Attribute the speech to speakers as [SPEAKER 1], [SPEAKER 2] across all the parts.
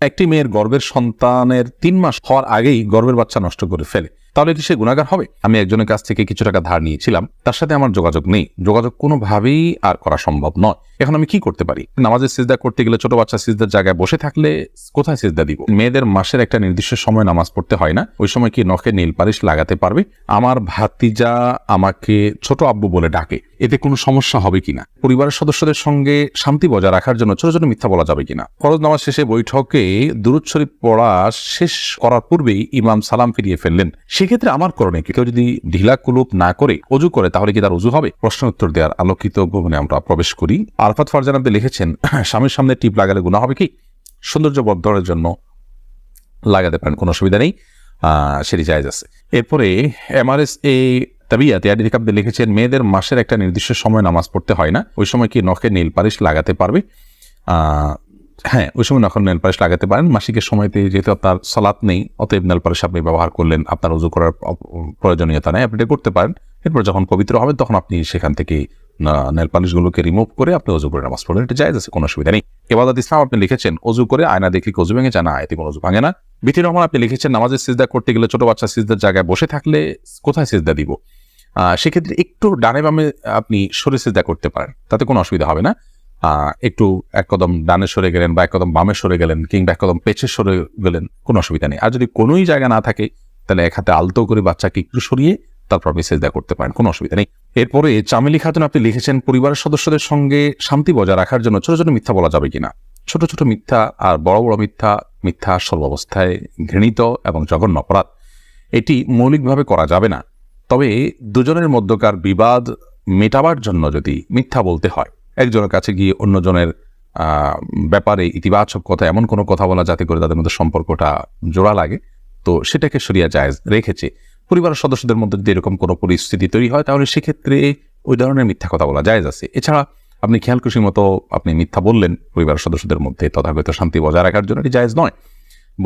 [SPEAKER 1] একটি মেয়ের গর্ভের সন্তানের 3 মাস হওয়ার আগেই গর্ভের বাচ্চা নষ্ট করে ফেলে, তাহলে কি সে গুনাহগার হবে? আমি একজনের কাছ থেকে কিছু টাকা ধার নিয়েছিলাম, তার সাথে আমার যোগাযোগ নেই, যোগাযোগ কোনোভাবেই আর করা সম্ভব নয়। এখন আমি কি করতে পারি? নামাজে সিজদা করতে গেলে ছোট বাচ্চা সিজদার জায়গায় বসে থাকলে কোথায় সিজদা দিব? মেয়েদের মাসের একটা নির্দিষ্ট সময় নামাজ পড়তে হয় না, ওই সময় কি নখে নীল পালিশ লাগাতে পারবে? আমার ভাতিজা আমাকে ছোট আব্বু বলে ডাকে, এতে কোনো সমস্যা হবে কিনা? পরিবারের সদস্যদের সঙ্গে শান্তি বজায় রাখার জন্য ছোট ছোট মিথ্যা বলা যাবে কিনা? ফরজ নামাজ শেষে বৈঠকে দুরূদ শরীফ পড়া শেষ করার পূর্বেই ইমাম সালাম ফিরিয়ে ফেললেন, সেক্ষেত্রে আমার করণীয় কি? কেউ যদি ঢিলা কুলুপ না করে ওযু করে তাহলে কি তার ওযু হবে? প্রশ্ন উত্তর দেওয়ার আলোকিত ভবনে আমরা প্রবেশ করি। আরফাত ফারজান আপনি লিখেছেন, স্বামীর সামনে টিপ লাগালে গুনাহ হবে কি? সৌন্দর্য বর্ধনের জন্য লাগাতে পারেন, কোনো অসুবিধা নেই, সেটি জায়েজ আছে। এরপরে MRS তাবিয়াত থেকে আপনি লিখেছেন, মেয়েদের মাসের একটা নির্দিষ্ট সময় নামাজ পড়তে হয় না, ওই সময় কি নখে নীল পালিশ লাগাতে পারবে? হ্যাঁ, ওই সময় নখে নেল পালিশ লাগাতে পারেন। মাসিকের সময়তে যেহেতু আপনার সালাত নেই, অতএব নেল পালিশ আপনি ব্যবহার করলেন, আপনার ওযু করার প্রয়োজনীয়তা নেই, আপনি এটা করতে পারেন। এরপর যখন পবিত্র হবেন তখন আপনি সেখান থেকে নেল পালিশগুলোকে রিমুভ করে আপনি ওযু করে নামাজ পড়লেন, এটা জায়েজ আছে, কোনো অসুবিধা নেই। ইবাদত ইসলাম আপনি লিখেছেন, ওযু করে আয়না দেখলে ওযু ভেঙে যায় না, এতে কোনো ওযু ভাঙে না। বিথি রহমান আপনি লিখেছেন, নামাজের সিজদা করতে গেলে ছোট বাচ্চা সিজদার জায়গায় বসে থাকলে কোথায় সিজদা দিব? সেক্ষেত্রে একটু ডানে বামে আপনি সরে সিজদা করতে পারেন, তাতে কোনো অসুবিধা হবে না। একটু এক কদম ডানে সরে গেলেন বা এক কদম বামে সরে গেলেন কিংবা এক কদম পেছে সরে গেলেন, কোনো অসুবিধা নেই। আর যদি কোনোই জায়গা না থাকে তাহলে এক হাতে আলতো করে বাচ্চাকে একটু সরিয়ে তারপর আপনি সিজদা করতে পারেন, কোনো অসুবিধা নেই। এরপরে চামেলি খাতুন আপনি লিখেছেন, পরিবারের সদস্যদের সঙ্গে শান্তি বজায় রাখার জন্য ছোট ছোট মিথ্যা বলা যাবে কিনা? ছোট ছোট মিথ্যা আর বড় বড় মিথ্যা, মিথ্যা সর্বাবস্থায় ঘৃণিত এবং জঘন্য অপরাধ, এটি মৌলিকভাবে করা যাবে না। তবে দুজনের মধ্যকার বিবাদ মেটাবার জন্য যদি মিথ্যা বলতে হয়, একজনের কাছে গিয়ে অন্যজনের ব্যাপারে ইতিবাচক কথা, এমন কোনো কথা বলা যাতে করে তাদের মধ্যে সম্পর্কটা জোড়া লাগে, তো সেটাকে শরিয়া জায়েজ রেখেছে। পরিবারের সদস্যদের মধ্যে যদি এরকম কোনো পরিস্থিতি তৈরি হয় তাহলে সেক্ষেত্রে ওই ধরনের মিথ্যা কথা বলা জায়েজ আছে। এছাড়া আপনি খেয়াল খুশি মতো আপনি মিথ্যা বললেন পরিবারের সদস্যদের মধ্যে, তথাগত শান্তি বজায় রাখার জন্য এটি জায়েজ নয়,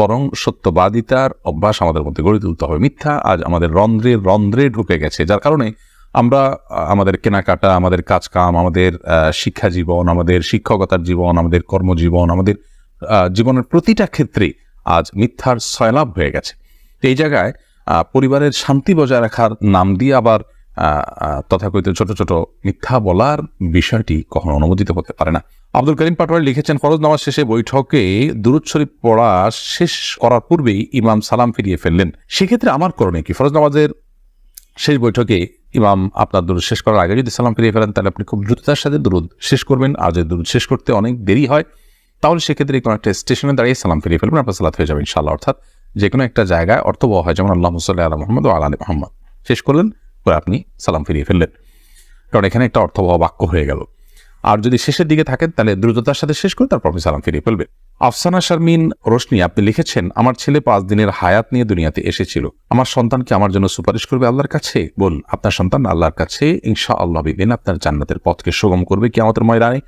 [SPEAKER 1] বরং সত্যবাদিতার অভ্যাস আমাদের মধ্যে গড়ে তুলতে হবে। মিথ্যা আজ আমাদের রন্ধ্রে রন্ধ্রে ঢুকে গেছে, যার কারণে আমরা আমাদের কেনাকাটা, আমাদের কাজকাম, আমাদের শিক্ষা জীবন, আমাদের শিক্ষকতার জীবন, আমাদের কর্মজীবন, আমাদের জীবনের প্রতিটা ক্ষেত্রে আজ মিথ্যার সয়লাভ হয়ে গেছে। এই জায়গায় পরিবারের শান্তি বজায় রাখার নাম দিয়ে আবার তথাকথিত ছোট ছোট মিথ্যা বলার বিষয়টি কখনো অনুমোদিত হতে পারে না। আব্দুল করিম পাটোয়ারি লিখেছেন, ফরজ নামাজ শেষে বৈঠকে দুরূদ শরীফ পড়া শেষ করার পূর্বেই ইমাম সালাম ফিরিয়ে ফেললেন, সেক্ষেত্রে আমার করণীয় কি? ফরজ নামাজের শেষ বৈঠকে ইমাম আপনার দুরূদ শেষ করার আগে যদি সালাম ফিরিয়ে ফেলেন তাহলে আপনি খুব দ্রুততার সাথে দুরূদ শেষ করবেন। আর যদি দুরূদ শেষ করতে অনেক দেরি হয় তাহলে সেক্ষেত্রে কোনো একটা স্টেশনে দাঁড়িয়ে সালাম ফিরিয়ে ফেলবেন, আপনার সালাত হয়ে যাবে ইনশাআল্লাহ। অর্থাৎ যে কোনো একটা জায়গায় অর্থবহ হয়, যেমন আল্লাহুম্মা সাল্লি আলা মুহাম্মাদ ওয়া আলা আলি মুহাম্মাদ শেষ করলেন, পরে আপনি সালাম ফিরিয়ে ফেললেন, কারণ এখানে একটা অর্থবহ বাক্য হয়ে গেল। আর যদি শেষের দিকে থাকেন তাহলে দ্রুততার সাথে শেষ করে তারপর আপনি সালাম ফিরিয়ে ফেলবেন। আফসানা শারমিন রোশনি আপনি লিখেছেন, আমার ছেলে 5 দিনের হায়াত নিয়ে দুনিয়াতে এসেছিল, আমার সন্তানকে আমার জন্য সুপারিশ করবে আল্লাহর কাছে? বল, আপনার সন্তান আল্লাহর কাছে ইনশাআল্লাহ বিদিন আপনার জান্নাতের পথকে সুগম করবে কিয়ামতের ময়দানে,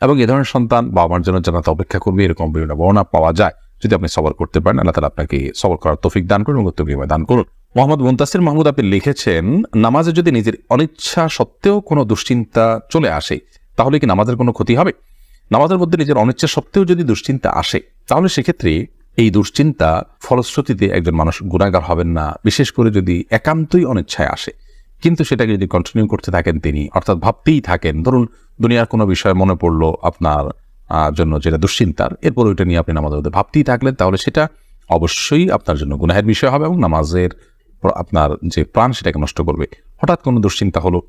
[SPEAKER 1] এবং এ ধরনের সন্তান বাবা মার জন্য জান্নাতে অপেক্ষা করবে, এরকম বিভিন্ন বর্ণনা পাওয়া যায়। যদি আপনি সবর করতে পারেন, আল্লাহ তাআলা আপনাকে সবর করার তৌফিক দান করুন এবং উত্তম বিনিময় দান করুন। মোহাম্মদ মুনতাসির মাহমুদ আপনি লিখেছেন, নামাজে যদি নিজের অনিচ্ছা সত্ত্বেও কোনো দুশ্চিন্তা চলে আসে তাহলে কি নামাজের কোনো ক্ষতি হবে? নামাজের মধ্যে নিজের অনিচ্ছা সত্ত্বেও যদি দুশ্চিন্তা আসে তাহলে সেক্ষেত্রে এই দুশ্চিন্তা ফলশ্রুতিতে একজন মানুষ গুনাহগার হবেন না, বিশেষ করে যদি একান্তই অনিচ্ছায় আসে। কিন্তু সেটাকে যদি কন্টিনিউ করতে থাকেন তিনি, অর্থাৎ ভাবতেই থাকেন, ধরুন দুনিয়ার কোনো বিষয় মনে পড়লো আপনার জন্য যেটা দুশ্চিন্তার, এরপর ওইটা নিয়ে আপনি নামাজের মধ্যে ভাবতেই থাকলেন, তাহলে সেটা অবশ্যই আপনার জন্য গুনাহের বিষয় হবে এবং নামাজের আপনার যে প্রাণ সেটাকে নষ্ট করবে। হঠাৎ কোনো দুশ্চিন্তা হলো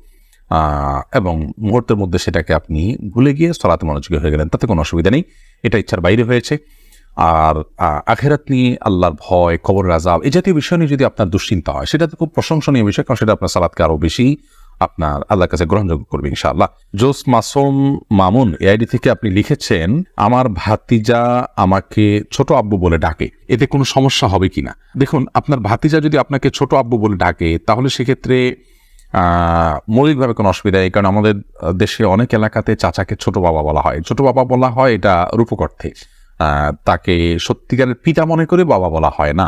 [SPEAKER 1] এবং মুহূর্তের মধ্যে সেটাকে আপনি ভুলে গিয়ে সালাতে মনোযোগী হয়ে গেলেন, তাতে কোনো অসুবিধা নেই, এটা ইচ্ছার বাইরে হয়েছে। আর আখিরাত নিয়ে, আল্লাহর ভয়, কবরের আযাব, এই জাতীয় বিষয় নিয়ে যদি আপনার দুশ্চিন্তা হয় সেটা তো খুব প্রশংসনীয় বিষয়, কারণ সেটা আপনার সালাতকে আরো বেশি আপনার আল্লাহর কাছে গ্রহণযোগ্য করবে ইনশাআল্লাহ। জোস মাসুম মামুন এআইডি থেকে আপনি লিখেছেন, আমার ভাতিজা আমাকে ছোট আব্বু বলে ডাকে, এতে কোনো সমস্যা হবে কিনা? দেখুন, আপনার ভাতিজা যদি আপনাকে ছোট আব্বু বলে ডাকে তাহলে সেক্ষেত্রে মৌলিকভাবে কোনো অসুবিধা নেই, কারণ আমাদের দেশে অনেক এলাকাতে চাচাকে ছোট বাবা বলা হয়। ছোট বাবা বলা হয় এটা রূপক অর্থে, তাকে সত্যিকারের পিতা মনে করে বাবা বলা হয় না।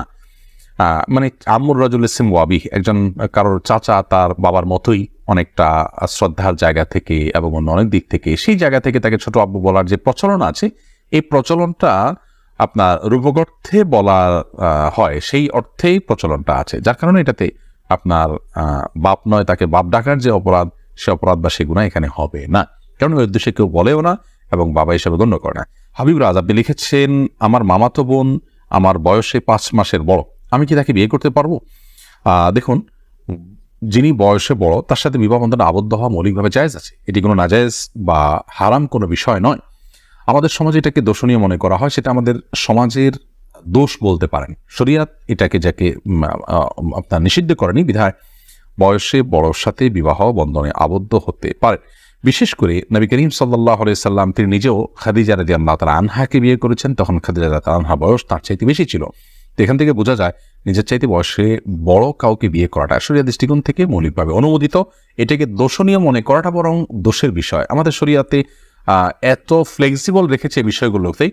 [SPEAKER 1] মানে আম্মুর রাজুল ইসম ওয়াবি, একজন কারোর চাচা তার বাবার মতোই অনেকটা শ্রদ্ধার জায়গা থেকে এবং অন্য অনেক দিক থেকে, সেই জায়গা থেকে তাকে ছোট আব্বু বলার যে প্রচলন আছে, এই প্রচলনটা আপনার রূপক অর্থে বলা হয় সেই অর্থেই প্রচলনটা আছে, যার কারণে এটাতে আপনার বাপ নয় তাকে বাপ ডাকার যে অপরাধ, সে অপরাধ বা সে গুনাহ এখানে হবে না, কারণ ওই উদ্দেশ্যে কেউ বলেও না এবং বাবা হিসেবে গণ্য করে না। হাবিব রাজ আপনি লিখেছেন, আমার মামাতো বোন আমার বয়সে 5 মাসের বড়, আমি কি তাকে বিয়ে করতে পারবো? দেখুন, যিনি বয়সে বড় তার সাথে বিবাহ বন্ধনে আবদ্ধ হওয়া মৌলিকভাবে জায়েজ আছে, এটি কোনো নাজায়েজ বা হারাম কোনো বিষয় নয়। আমাদের সমাজে এটাকে দোষণীয় মনে করা হয়, সেটা আমাদের সমাজের দোষ বলতে পারেন। শরিয়াত এটাকে যাকে আপনার নিষিদ্ধ করেনি, বিধায় বয়সে বড়র সাথে বিবাহ বন্ধনে আবদ্ধ হতে পারে। বিশেষ করে নবী করিম সাল্লাল্লাহু আলাইহি সাল্লাম তিনি নিজেও খাদিজা রাদিয়াল্লাহু তাআলা আনহাকে বিয়ে করেছেন, তখন খাদিজা রাদিয়াল্লাহু তাআলা আনহা বয়স তার চাইতে বেশি ছিল। তো এখান থেকে বোঝা যায় নিজের চাইতে বয়সে বড় কাউকে বিয়ে করাটা শরিয়া দৃষ্টিকোণ থেকে মৌলিকভাবে অনুমোদিত। এটাকে দোষণীয় মনে করাটা বরং দোষের বিষয়। আমাদের শরিয়াতে এত ফ্লেক্সিবল রেখেছে বিষয়গুলোতেই,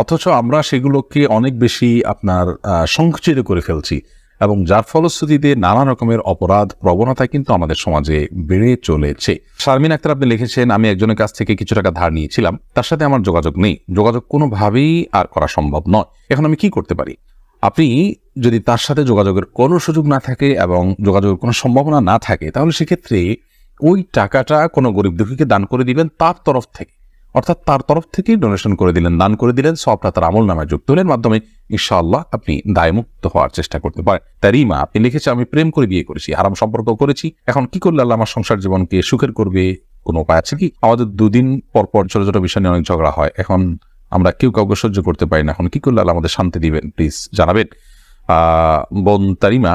[SPEAKER 1] অথচ আমরা সেগুলোকে অনেক বেশি আপনার সংকুচিত করে ফেলছি, এবং যার ফলশ্রুতিতে নানা রকমের অপরাধ প্রবণতা কিন্তু আমাদের সমাজে বেড়ে চলেছে। শারমিন আক্তার আপনি লিখেছেন, আমি একজনের কাছ থেকে কিছু টাকা ধার নিয়েছিলাম, তার সাথে আমার যোগাযোগ নেই, যোগাযোগ কোনোভাবেই আর করা সম্ভব নয়, এখন আমি কি করতে পারি? আপনি যদি তার সাথে যোগাযোগের কোনো সুযোগ না থাকে এবং যোগাযোগের কোনো সম্ভাবনা না থাকে, তাহলে সেক্ষেত্রে ওই টাকাটা কোনো গরিব দুঃখীকে দান করে দিবেন তার তরফ থেকে, অর্থাৎ তার তরফ থেকেই ডোনেশন করে দিলেন, দান করে দিলেন, সবটা তার আমল নামায় যুক্ত হলেন, মাধ্যমে ইনশাআল্লাহ আপনি দায়মুক্ত হওয়ার চেষ্টা করতে পারেন। তারিমা আপনি লিখেছে, আমি প্রেম করে বিয়ে করেছি, হারাম সম্পর্ক করেছি, এখন কি করলে আল্লাহ আমার সংসার জীবনকে সুখের করবে? কোনো উপায় আছে কি? আমাদের দুদিন পর পর ছোট ছোট বিষয় নিয়ে অনেক ঝগড়া হয়, এখন আমরা কেউ কাউকে সহ্য করতে পারি না, এখন কি করলে আল্লাহ আমাদের শান্তি দিবেন? প্লিজ জানাবেন। বোন তারিমা,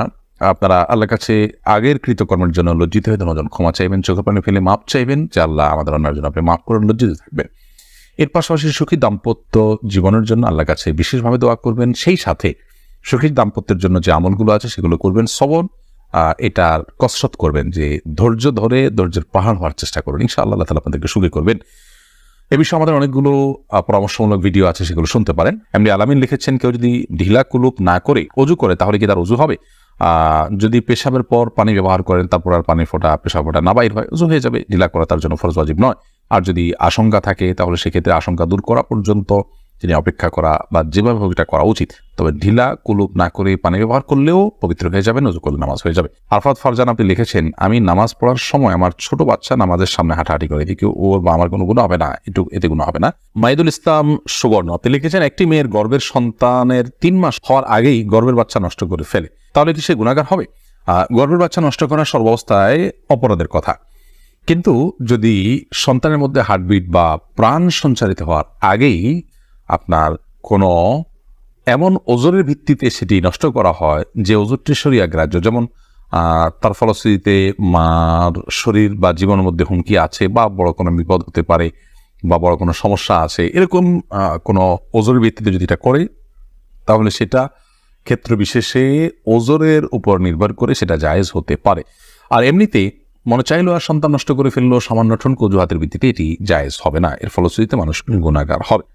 [SPEAKER 1] আপনারা আল্লাহর কাছে আগের কৃতকর্মের জন্য লজ্জিত হয়ে ধন্যবাদ ক্ষমা চাইবেন, চোখের পানি ফেলে মাপ চাইবেন যে আল্লাহ আমাদের অন্যার জন্য আপনি মাফ করেন, লজ্জিত থাকবেন। এর পাশাপাশি সুখী দাম্পত্য জীবনের জন্য আল্লাহর কাছে বিশেষভাবে দোয়া করবেন, সেই সাথে সুখী দাম্পত্যের জন্য যে আমলগুলো আছে সেগুলো করবেন, সবর এটার কসরত করবেন, যে ধৈর্য ধরে ধৈর্যের পাহাড় হওয়ার চেষ্টা করবেন, ইনশাআল্লাহ আল্লাহ তাআলা আপনাদেরকে সুখী করবেন। এ বিষয়ে আমাদের অনেকগুলো পরামর্শমূলক ভিডিও আছে, সেগুলো শুনতে পারেন। এমনি আলামিন লিখেছেন, কেউ যদি ঢিলা কুলুপ না করে অজু করে তাহলে কি তার অজু হবে? যদি পেশাবের পর পানি ব্যবহার করেন, তারপর আর পানি ফোঁটা পেশাব ফোঁটা না বাইর হয়, অজু হয়ে যাবে, ঢিলা করা তার জন্য ফরজ ওয়াজিব নয়। আর যদি আশঙ্কা থাকে তাহলে সেক্ষেত্রে আশঙ্কা দূর করা পর্যন্ত তিনি অপেক্ষা করা বা যেভাবে হোক এটা করা উচিত। তবে ঢিলা কুলুপ না করে পানি ব্যবহার করলেও পবিত্র হয়ে যাবে, অজু করলে নামাজ হয়ে যাবে। আরফাত ফারজান আপনি লিখেছেন, আমি নামাজ পড়ার সময় আমার ছোট বাচ্চা নামাজের সামনে হাঁটাহাঁটি করে, এদিকে ওর বা আমার কোনো গুনাহ হবে না, এতে গুনাহ হবে না। মাইদুল ইসলাম সুবর্ণ আপনি লিখেছেন, একটি মেয়ের গর্ভের সন্তানের 3 মাস হওয়ার আগেই গর্ভের বাচ্চা নষ্ট করে ফেলে, তাহলে কি সে গুনাহগার হবে? গর্ভের বাচ্চা নষ্ট করা সর্বাবস্থায় অপরাধের কথা, কিন্তু যদি সন্তানের মধ্যে হার্টবিট বা প্রাণ সঞ্চারিত হওয়ার আগেই আপনার কোনো এমন ওজরের ভিত্তিতে সেটি নষ্ট করা হয় যে ওজরটি শরিয়া গ্রাহ্য, যেমন তার ফলশ্রুতিতে মার শরীর বা জীবনের মধ্যে হুমকি আছে, বা বড় কোনো বিপদ হতে পারে, বা বড় কোনো সমস্যা আছে, এরকম কোনো ওজরের ভিত্তিতে যদি এটা করে, তাহলে সেটা ক্ষেত্র বিশেষে ওজরের উপর নির্ভর করে সেটা জায়েজ হতে পারে। আর এমনিতে মনে চাইলো আর সন্তান নষ্ট করে ফেললো সামান্য ঠনক অজুহাতের ভিত্তিতে, এটি জায়েজ হবে না, এর ফলশ্রুতিতে মানুষ গুনাহগার হবে।